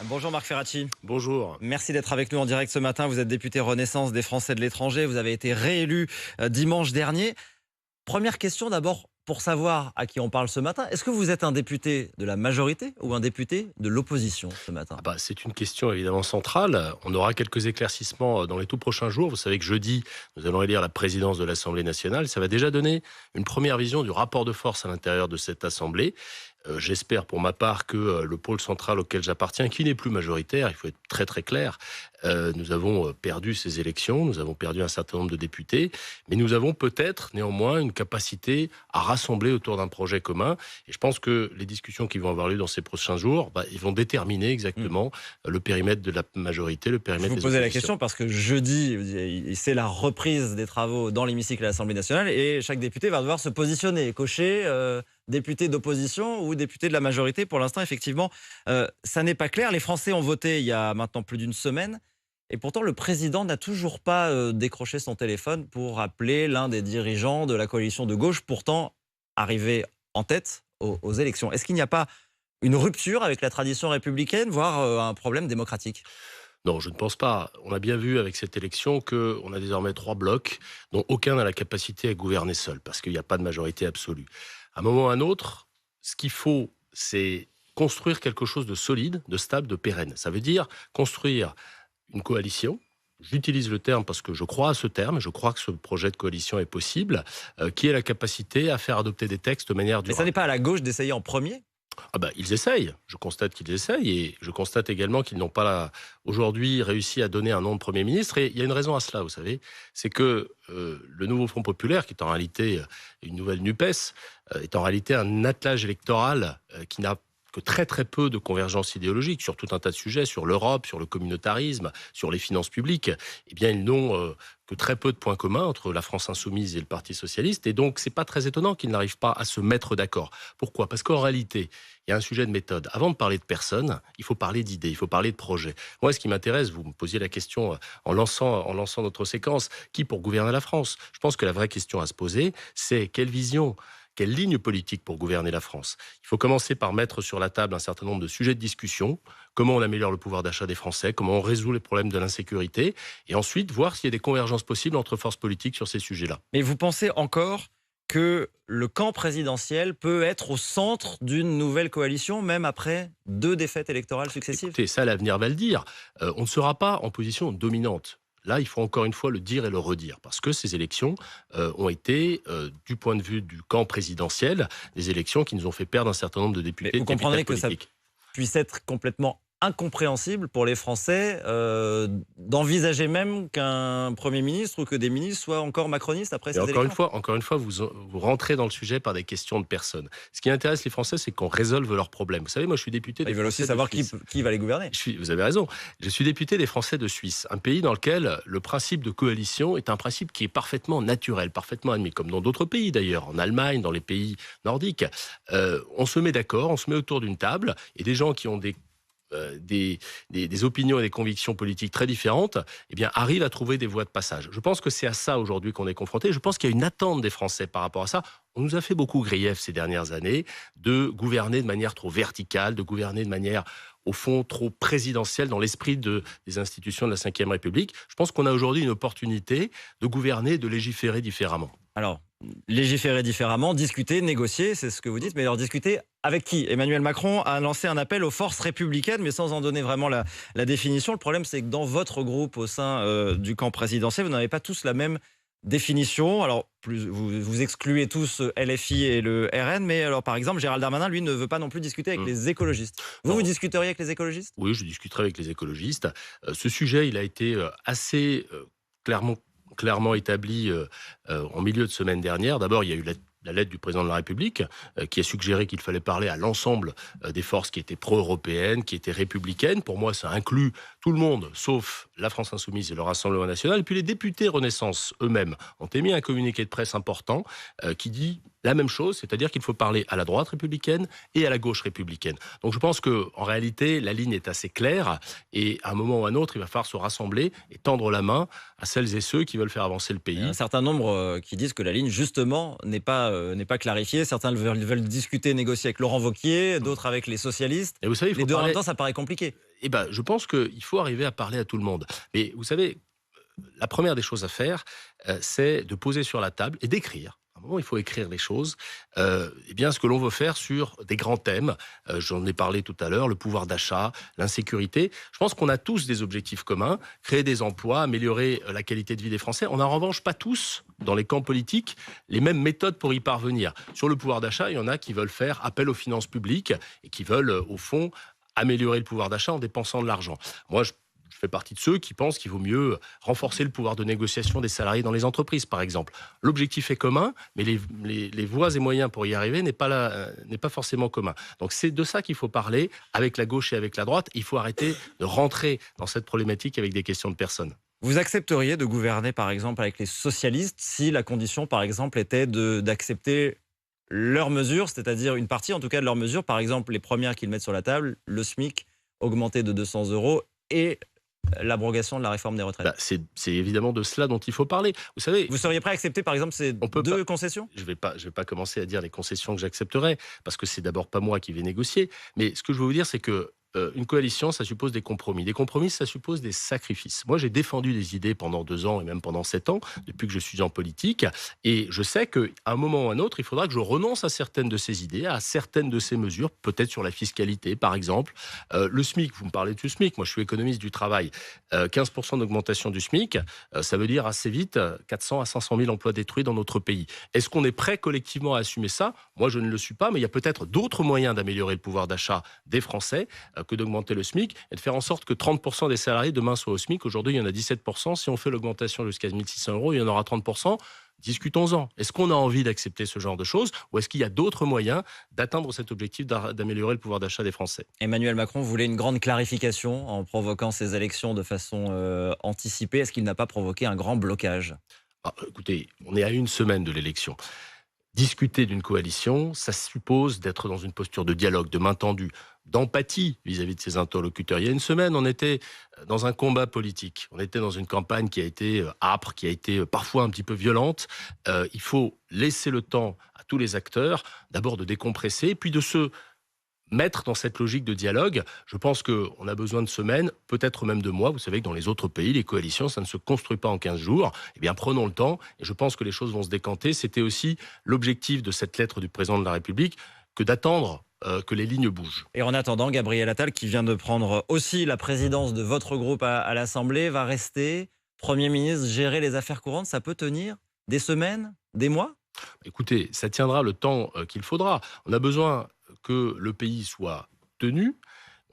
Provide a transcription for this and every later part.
Bonjour Marc Ferracci. Bonjour. Merci d'être avec nous en direct ce matin. Vous êtes député Renaissance des Français de l'étranger. Vous avez été réélu dimanche dernier. Première question d'abord pour savoir à qui on parle ce matin. Est-ce que vous êtes un député de la majorité ou un député de l'opposition ce matin? C'est une question évidemment centrale. On aura quelques éclaircissements dans les tout prochains jours. Vous savez que jeudi, nous allons élire la présidence de l'Assemblée nationale. Ça va déjà donner une première vision du rapport de force à l'intérieur de cette Assemblée. J'espère pour ma part que le pôle central auquel j'appartiens, qui n'est plus majoritaire, il faut être très très clair, nous avons perdu ces élections, nous avons perdu un certain nombre de députés, mais nous avons peut-être néanmoins une capacité à rassembler autour d'un projet commun. Et je pense que les discussions qui vont avoir lieu dans ces prochains jours, ils vont déterminer exactement le périmètre de la majorité, le périmètre des Je vous posais la oppositions. question parce que jeudi, c'est la reprise des travaux dans l'hémicycle de l'Assemblée nationale et chaque député va devoir se positionner, cocher député d'opposition ou député de la majorité. Pour l'instant, effectivement, ça n'est pas clair. Les Français ont voté il y a maintenant plus d'une semaine. Et pourtant, le président n'a toujours pas décroché son téléphone pour appeler l'un des dirigeants de la coalition de gauche, pourtant arrivé en tête aux élections. Est-ce qu'il n'y a pas une rupture avec la tradition républicaine, voire un problème démocratique? Non, je ne pense pas. On a bien vu avec cette élection qu'on a désormais 3 blocs dont aucun n'a la capacité à gouverner seul, parce qu'il n'y a pas de majorité absolue. À un moment ou à un autre, ce qu'il faut, c'est construire quelque chose de solide, de stable, de pérenne. Ça veut dire construire une coalition. J'utilise le terme parce que je crois à ce terme, je crois que ce projet de coalition est possible, qui ait la capacité à faire adopter des textes de manière Mais ça durable. n'est pas à la gauche d'essayer en premier? Ils essayent. Je constate qu'ils essayent et je constate également qu'ils n'ont pas aujourd'hui réussi à donner un nom de Premier ministre. Et il y a une raison à cela, vous savez, c'est que le nouveau Front populaire, qui est en réalité une nouvelle NUPES, est en réalité un attelage électoral qui n'a que très très peu de convergence idéologique sur tout un tas de sujets, sur l'Europe, sur le communautarisme, sur les finances publiques. Eh bien, ils n'ont que très peu de points communs entre la France insoumise et le Parti socialiste. Et donc, c'est pas très étonnant qu'ils n'arrivent pas à se mettre d'accord. Pourquoi? Parce qu'en réalité, il y a un sujet de méthode. Avant de parler de personnes, il faut parler d'idées, il faut parler de projets. Moi, ce qui m'intéresse, vous me posiez la question en lançant notre séquence, qui pour gouverner la France? Je pense que la vraie question à se poser, c'est quelle vision, quelle ligne politique pour gouverner la France? Il faut commencer par mettre sur la table un certain nombre de sujets de discussion. Comment on améliore le pouvoir d'achat des Français? Comment on résout les problèmes de l'insécurité? Et ensuite, voir s'il y a des convergences possibles entre forces politiques sur ces sujets-là. Mais vous pensez encore que le camp présidentiel peut être au centre d'une nouvelle coalition, même après 2 défaites électorales successives? Écoutez, ça, l'avenir va le dire. On ne sera pas en position dominante. Là, il faut encore une fois le dire et le redire, parce que ces élections ont été, du point de vue du camp présidentiel, des élections qui nous ont fait perdre un certain nombre de Mais députés, vous de capitales comprendrez que ça politiques. puisse être complètement incompréhensible pour les Français d'envisager même qu'un Premier ministre ou que des ministres soient encore macronistes après Et ces élections. encore une fois, vous rentrez dans le sujet par des questions de personnes. Ce qui intéresse les Français, c'est qu'on résolve leurs problèmes. Vous savez, moi, je suis député des Ils veulent aussi Français de savoir Suisse. qui va les gouverner. Vous avez raison. Je suis député des Français de Suisse, un pays dans lequel le principe de coalition est un principe qui est parfaitement naturel, parfaitement admis, comme dans d'autres pays d'ailleurs, en Allemagne, dans les pays nordiques. On se met d'accord, on se met autour d'une table, et des gens qui ont des opinions et des convictions politiques très différentes, arrivent à trouver des voies de passage. Je pense que c'est à ça aujourd'hui qu'on est confronté. Je pense qu'il y a une attente des Français par rapport à ça. On nous a fait beaucoup grief ces dernières années de gouverner de manière trop verticale, de gouverner de manière, au fond, trop présidentielle dans l'esprit des institutions de la Ve République. Je pense qu'on a aujourd'hui une opportunité de gouverner, de légiférer différemment. Alors, légiférer différemment, discuter, négocier, c'est ce que vous dites, mais alors discuter avec qui? Emmanuel Macron a lancé un appel aux forces républicaines, mais sans en donner vraiment la définition. Le problème, c'est que dans votre groupe, au sein du camp présidentiel, vous n'avez pas tous la même définition. Alors, vous excluez tous LFI et le RN, mais alors, par exemple, Gérald Darmanin, lui, ne veut pas non plus discuter avec les écologistes. Vous, Non. vous discuteriez avec les écologistes? Oui, je discuterai avec les écologistes. Ce sujet, il a été assez clairement établi en milieu de semaine dernière. D'abord, il y a eu la lettre du président de la République qui a suggéré qu'il fallait parler à l'ensemble des forces qui étaient pro-européennes, qui étaient républicaines. Pour moi, ça inclut tout le monde, sauf la France insoumise et le Rassemblement national. Et puis les députés Renaissance eux-mêmes ont émis un communiqué de presse important qui dit la même chose, c'est-à-dire qu'il faut parler à la droite républicaine et à la gauche républicaine. Donc je pense qu'en réalité, la ligne est assez claire et à un moment ou à un autre, il va falloir se rassembler et tendre la main à celles et ceux qui veulent faire avancer le Il y a pays. un certain nombre qui disent que la ligne, justement, n'est pas clarifiée. Certains veulent discuter, négocier avec Laurent Wauquiez, d'autres avec les socialistes. Et vous savez, il Les faut deux en parler... même temps, ça paraît compliqué. Eh ben, je pense qu'il faut arriver à parler à tout le monde. Mais vous savez, la première des choses à faire, c'est de poser sur la table et d'écrire. À un moment, il faut écrire les choses. Eh bien, ce que l'on veut faire sur des grands thèmes. J'en ai parlé tout à l'heure, le pouvoir d'achat, l'insécurité. Je pense qu'on a tous des objectifs communs. Créer des emplois, améliorer la qualité de vie des Français. On n'a en revanche pas tous, dans les camps politiques, les mêmes méthodes pour y parvenir. Sur le pouvoir d'achat, il y en a qui veulent faire appel aux finances publiques et qui veulent, au fond, améliorer le pouvoir d'achat en dépensant de l'argent. Moi, je fais partie de ceux qui pensent qu'il vaut mieux renforcer le pouvoir de négociation des salariés dans les entreprises, par exemple. L'objectif est commun, mais les voies et moyens pour y arriver n'est pas forcément commun. Donc c'est de ça qu'il faut parler avec la gauche et avec la droite. Il faut arrêter de rentrer dans cette problématique avec des questions de personnes. Vous accepteriez de gouverner, par exemple, avec les socialistes si la condition, par exemple, était d'accepter leurs mesures, c'est-à-dire une partie, en tout cas, de leurs mesures, par exemple, les premières qu'ils mettent sur la table, le SMIC augmenté de 200 € et l'abrogation de la réforme des retraites. Bah, c'est évidemment de cela dont il faut parler. Vous savez, Vous seriez prêt à accepter, par exemple, ces deux concessions ? je vais pas commencer à dire les concessions que j'accepterai, parce que c'est d'abord pas moi qui vais négocier. Mais ce que je veux vous dire, c'est que une coalition, ça suppose des compromis. Des compromis, ça suppose des sacrifices. Moi, j'ai défendu des idées pendant 2 ans et même pendant 7 ans, depuis que je suis en politique. Et je sais qu'à un moment ou à un autre, il faudra que je renonce à certaines de ces idées, à certaines de ces mesures, peut-être sur la fiscalité, par exemple. Le SMIC, vous me parlez du SMIC. Moi, je suis économiste du travail. 15% d'augmentation du SMIC, ça veut dire assez vite 400 à 500 000 emplois détruits dans notre pays. Est-ce qu'on est prêt collectivement à assumer ça ? Moi, je ne le suis pas, mais il y a peut-être d'autres moyens d'améliorer le pouvoir d'achat des Français que d'augmenter le SMIC et de faire en sorte que 30% des salariés demain soient au SMIC. Aujourd'hui, il y en a 17%. Si on fait l'augmentation jusqu'à 1 600 €, il y en aura 30%. Discutons-en. Est-ce qu'on a envie d'accepter ce genre de choses ou est-ce qu'il y a d'autres moyens d'atteindre cet objectif d'améliorer le pouvoir d'achat des Français ? Emmanuel Macron voulait une grande clarification en provoquant ces élections de façon anticipée. Est-ce qu'il n'a pas provoqué un grand blocage ? Écoutez, on est à 1 semaine de l'élection. Discuter d'une coalition, ça suppose d'être dans une posture de dialogue, de main tendue, d'empathie vis-à-vis de ses interlocuteurs. Il y a 1 semaine, on était dans un combat politique. On était dans une campagne qui a été âpre, qui a été parfois un petit peu violente. Il faut laisser le temps à tous les acteurs, d'abord de décompresser, puis de se mettre dans cette logique de dialogue. Je pense qu'on a besoin de semaines, peut-être même de mois. Vous savez que dans les autres pays, les coalitions, ça ne se construit pas en 15 jours. Eh bien, prenons le temps et je pense que les choses vont se décanter. C'était aussi l'objectif de cette lettre du président de la République que d'attendre que les lignes bougent. Et en attendant, Gabriel Attal, qui vient de prendre aussi la présidence de votre groupe à l'Assemblée, va rester Premier ministre, gérer les affaires courantes. Ça peut tenir des semaines, des mois ? Écoutez, ça tiendra le temps qu'il faudra. On a besoin que le pays soit tenu.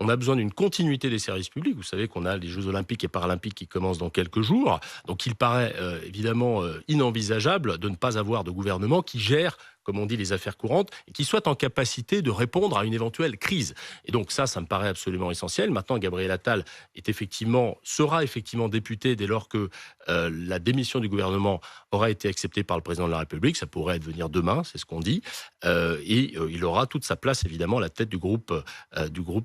On a besoin d'une continuité des services publics. Vous savez qu'on a les Jeux Olympiques et Paralympiques qui commencent dans quelques jours. Donc il paraît évidemment inenvisageable de ne pas avoir de gouvernement qui gère, comme on dit, les affaires courantes et qui soit en capacité de répondre à une éventuelle crise. Et donc ça me paraît absolument essentiel. Maintenant, Gabriel Attal sera effectivement député dès lors que la démission du gouvernement aura été acceptée par le président de la République. Ça pourrait advenir demain, c'est ce qu'on dit. Il aura toute sa place, évidemment, à la tête du groupe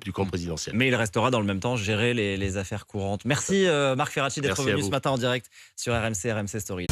du camp présidentiel. Mais il restera dans le même temps gérer les affaires courantes. Merci Marc Ferracci d'être venu ce matin en direct sur RMC Story.